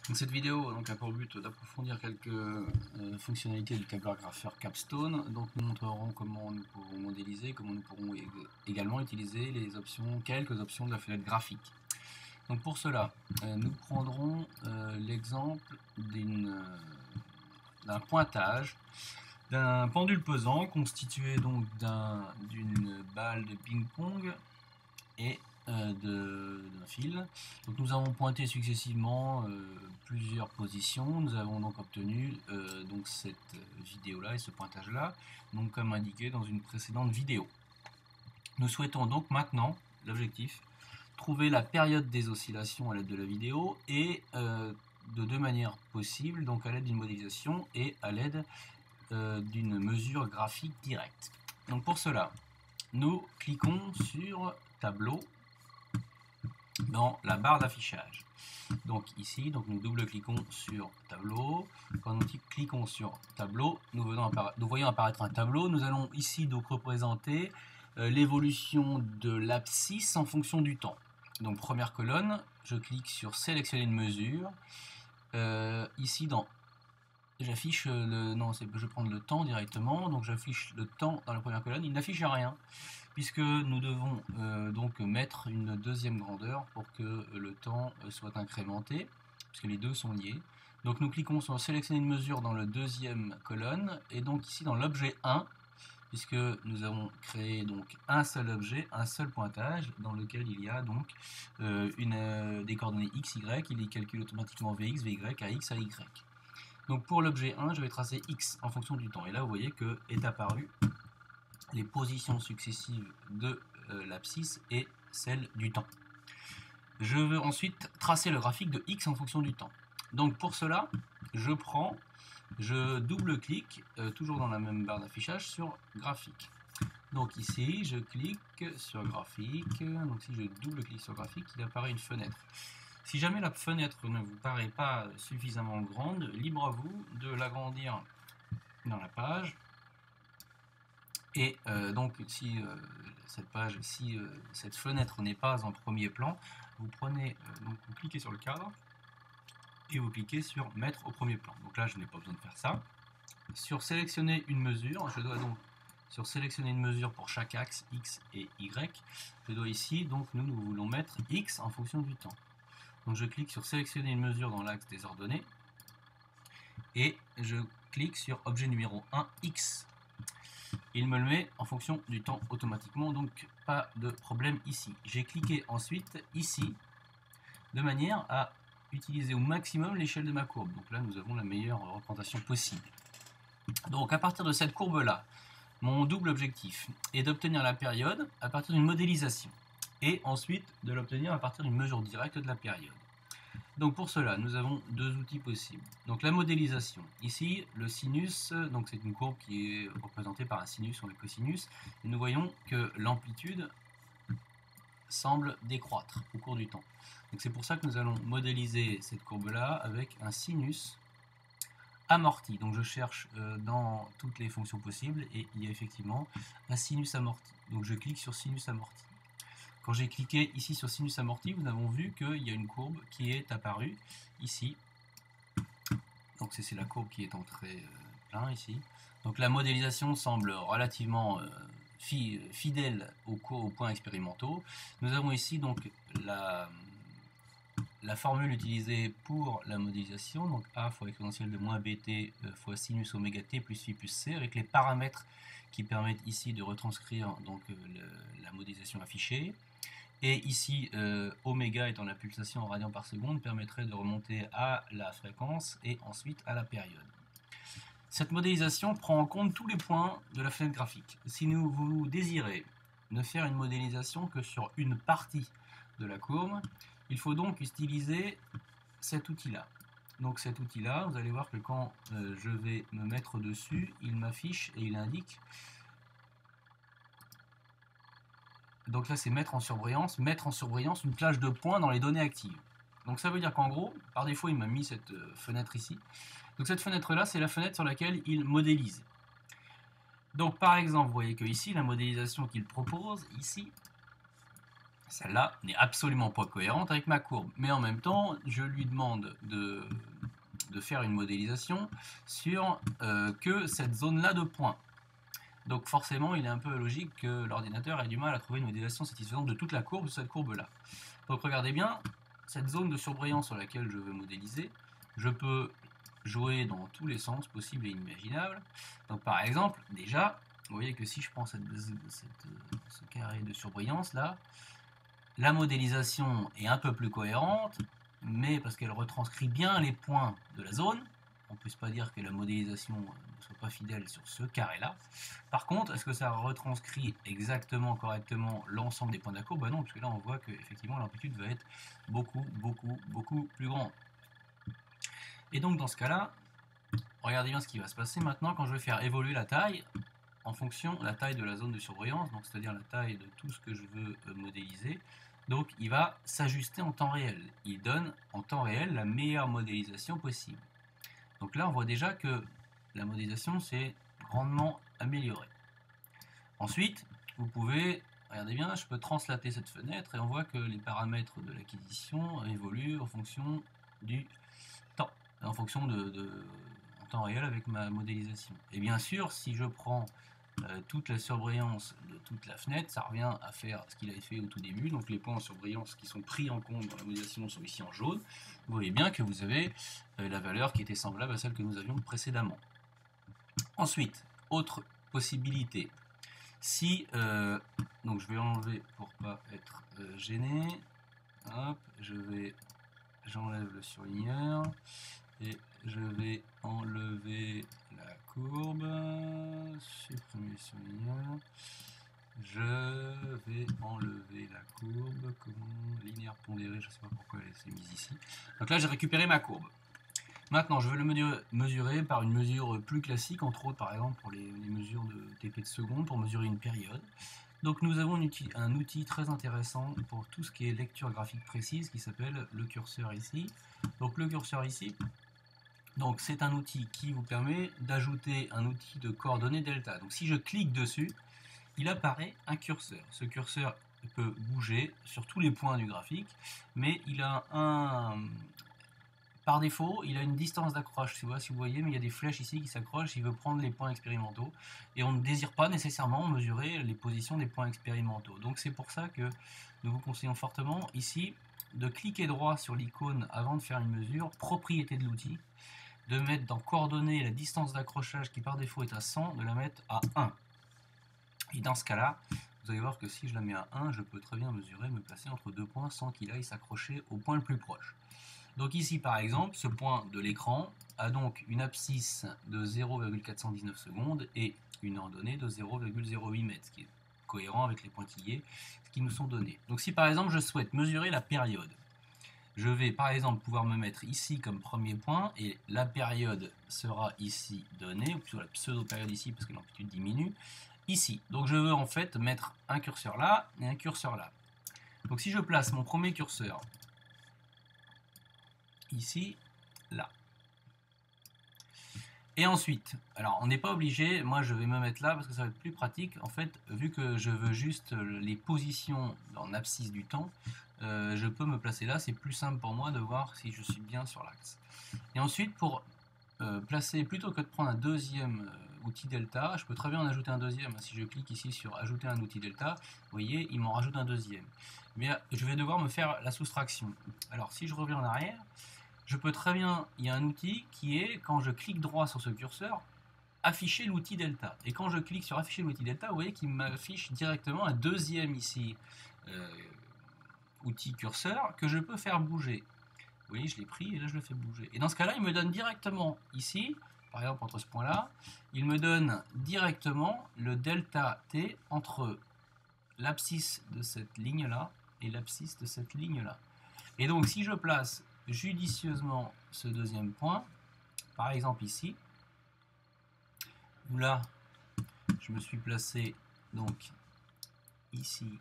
Donc cette vidéo a pour but d'approfondir quelques fonctionnalités du tableur grapheur Capstone. Donc nous montrerons comment nous pourrons modéliser, comment nous pourrons également utiliser quelques options de la fenêtre graphique. Donc pour cela, nous prendrons l'exemple d'un pointage d'un pendule pesant constitué donc d'une balle de ping-pong et d'un fil. Donc nous avons pointé successivement plusieurs positions. Nous avons donc obtenu cette vidéo là et ce pointage là, donc comme indiqué dans une précédente vidéo. Nous souhaitons donc maintenant, l'objectif, trouver la période des oscillations à l'aide de la vidéo et de deux manières possibles, donc à l'aide d'une modélisation et à l'aide d'une mesure graphique directe. Donc pour cela, nous cliquons sur tableau dans la barre d'affichage. Donc ici, nous double-cliquons sur tableau. Quand nous cliquons sur tableau, nous voyons apparaître un tableau. Nous allons ici donc représenter l'évolution de l'abscisse en fonction du temps. Donc première colonne, je clique sur sélectionner une mesure. Ici j'affiche je vais prendre le temps directement, donc j'affiche le temps dans la première colonne, il n'affiche rien, puisque nous devons donc mettre une deuxième grandeur pour que le temps soit incrémenté, puisque les deux sont liés. Donc nous cliquons sur sélectionner une mesure dans la deuxième colonne, et donc ici dans l'objet 1, puisque nous avons créé donc un seul objet, un seul pointage, dans lequel il y a donc des coordonnées x, y, il calcule automatiquement vx, vy, ax, ay. Donc pour l'objet 1, je vais tracer x en fonction du temps. Et là, vous voyez que est apparu les positions successives de l'abscisse et celle du temps. Je veux ensuite tracer le graphique de x en fonction du temps. Donc pour cela, je double-clique, toujours dans la même barre d'affichage, sur graphique. Donc ici, je clique sur graphique. Donc si je double-clique sur graphique, il apparaît une fenêtre. Si jamais la fenêtre ne vous paraît pas suffisamment grande, libre à vous de l'agrandir dans la page. Et donc si cette fenêtre n'est pas en premier plan, vous cliquez sur le cadre et vous cliquez sur mettre au premier plan. Donc là je n'ai pas besoin de faire ça. Sur sélectionner une mesure, je dois donc sur sélectionner une mesure pour chaque axe x et y, je dois ici, donc nous voulons mettre x en fonction du temps. Donc je clique sur sélectionner une mesure dans l'axe des ordonnées et je clique sur objet numéro 1 x. Il me le met en fonction du temps automatiquement, donc pas de problème ici. J'ai cliqué ensuite ici de manière à utiliser au maximum l'échelle de ma courbe. Donc là nous avons la meilleure représentation possible. Donc à partir de cette courbe là, mon double objectif est d'obtenir la période à partir d'une modélisation et ensuite de l'obtenir à partir d'une mesure directe de la période. Donc pour cela, nous avons deux outils possibles. Donc la modélisation. Ici, le sinus, donc c'est une courbe qui est représentée par un sinus ou un cosinus. Et nous voyons que l'amplitude semble décroître au cours du temps. Donc c'est pour ça que nous allons modéliser cette courbe-là avec un sinus amorti. Donc je cherche dans toutes les fonctions possibles et il y a effectivement un sinus amorti. Donc je clique sur sinus amorti. Quand j'ai cliqué ici sur sinus amorti, nous avons vu qu'il y a une courbe qui est apparue ici. Donc c'est la courbe qui est entrée plein ici. Donc la modélisation semble relativement fidèle aux points expérimentaux. Nous avons ici donc la formule utilisée pour la modélisation, donc A fois exponentielle de moins bt fois sinus oméga t plus phi plus c, avec les paramètres qui permettent ici de retranscrire donc la modélisation affichée. Et ici, oméga étant la pulsation en radians par seconde, permettrait de remonter à la fréquence et ensuite à la période. Cette modélisation prend en compte tous les points de la fenêtre graphique. Si vous désirez ne faire une modélisation que sur une partie de la courbe, il faut donc utiliser cet outil-là. Donc cet outil-là, vous allez voir que quand je vais me mettre dessus, il m'affiche et il indique. Donc là c'est mettre en surbrillance une plage de points dans les données actives. Donc ça veut dire qu'en gros, par défaut il m'a mis cette fenêtre ici. Donc cette fenêtre là c'est la fenêtre sur laquelle il modélise. Donc par exemple vous voyez que ici la modélisation qu'il propose ici, celle-là n'est absolument pas cohérente avec ma courbe. Mais en même temps, je lui demande de faire une modélisation sur que cette zone-là de points. Donc forcément, il est un peu logique que l'ordinateur ait du mal à trouver une modélisation satisfaisante de toute la courbe, de cette courbe-là. Donc regardez bien, cette zone de surbrillance sur laquelle je veux modéliser, je peux jouer dans tous les sens possibles et inimaginables. Donc par exemple, déjà, vous voyez que si je prends ce carré de surbrillance là, la modélisation est un peu plus cohérente, mais parce qu'elle retranscrit bien les points de la zone. On ne peut pas dire que la modélisation ne soit pas fidèle sur ce carré-là. Par contre, est-ce que ça retranscrit exactement, correctement l'ensemble des points de la courbe? Ben non, parce que là, on voit qu'effectivement, l'amplitude va être beaucoup plus grande. Et donc, dans ce cas-là, regardez bien ce qui va se passer maintenant quand je vais faire évoluer la taille en fonction de la taille de la zone de surbrillance, donc c'est-à-dire la taille de tout ce que je veux modéliser. Donc, il va s'ajuster en temps réel. Il donne en temps réel la meilleure modélisation possible. Donc là, on voit déjà que la modélisation s'est grandement améliorée. Ensuite, vous pouvez, regardez bien, je peux translater cette fenêtre et on voit que les paramètres de l'acquisition évoluent en fonction du temps, en fonction en temps réel avec ma modélisation. Et bien sûr, si je prends toute la surbrillance de toute la fenêtre, ça revient à faire ce qu'il avait fait au tout début. Donc les points en surbrillance qui sont pris en compte dans la modélisation sont ici en jaune. Vous voyez bien que vous avez la valeur qui était semblable à celle que nous avions précédemment. Ensuite, autre possibilité. Si, donc je vais enlever pour pas être gêné. Hop, j'enlève le surligneur. Et je vais enlever la courbe, supprimer le surligneur. Je vais enlever la courbe, linéaire pondéré, je ne sais pas pourquoi elle s'est mise ici. Donc là, j'ai récupéré ma courbe. Maintenant, je vais le mesurer par une mesure plus classique, entre autres, par exemple, pour les mesures de TP de seconde, pour mesurer une période. Donc nous avons un outil très intéressant pour tout ce qui est lecture graphique précise qui s'appelle le curseur ici. Donc le curseur ici, donc c'est un outil qui vous permet d'ajouter un outil de coordonnées delta. Donc si je clique dessus, il apparaît un curseur. Ce curseur peut bouger sur tous les points du graphique, mais il a par défaut, il a une distance d'accroche, si vous voyez, mais il y a des flèches ici qui s'accrochent, il veut prendre les points expérimentaux, et on ne désire pas nécessairement mesurer les positions des points expérimentaux. Donc c'est pour ça que nous vous conseillons fortement ici de cliquer droit sur l'icône avant de faire une mesure, propriété de l'outil, de mettre dans coordonnées la distance d'accrochage qui par défaut est à 100, de la mettre à 1. Et dans ce cas-là, vous allez voir que si je la mets à 1, je peux très bien mesurer, me placer entre deux points sans qu'il aille s'accrocher au point le plus proche. Donc ici par exemple, ce point de l'écran a donc une abscisse de 0,419 secondes et une ordonnée de 0,08 mètres, ce qui est cohérent avec les pointillés qui nous sont donnés. Donc si par exemple je souhaite mesurer la période, je vais par exemple pouvoir me mettre ici comme premier point et la période sera ici donnée, ou plutôt la pseudo-période ici parce que l'amplitude diminue, ici. Donc je veux en fait mettre un curseur là et un curseur là. Donc si je place mon premier curseur ici, là. Et ensuite, alors on n'est pas obligé, moi je vais me mettre là parce que ça va être plus pratique. En fait, vu que je veux juste les positions en abscisse du temps, je peux me placer là, c'est plus simple pour moi de voir si je suis bien sur l'axe. Et ensuite, pour placer, plutôt que de prendre un deuxième outil delta, je peux très bien en ajouter un deuxième. Si je clique ici sur ajouter un outil delta, vous voyez, il m'en rajoute un deuxième. Mais je vais devoir me faire la soustraction. Alors si je reviens en arrière, je peux très bien, il y a un outil qui est, quand je clique droit sur ce curseur, afficher l'outil delta. Et quand je clique sur afficher l'outil delta, vous voyez qu'il m'affiche directement un deuxième ici outil curseur que je peux faire bouger. Vous voyez, je l'ai pris et là je le fais bouger. Et dans ce cas-là, il me donne directement ici, par exemple entre ce point-là, il me donne directement le delta t entre l'abscisse de cette ligne-là et l'abscisse de cette ligne-là. Et donc si je place judicieusement ce deuxième point, par exemple ici, où là je me suis placé donc ici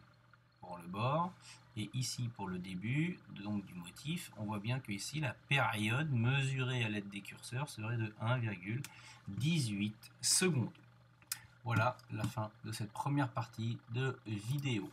pour le bord et ici pour le début donc du motif, on voit bien que ici la période mesurée à l'aide des curseurs serait de 1,18 secondes. Voilà la fin de cette première partie de vidéo.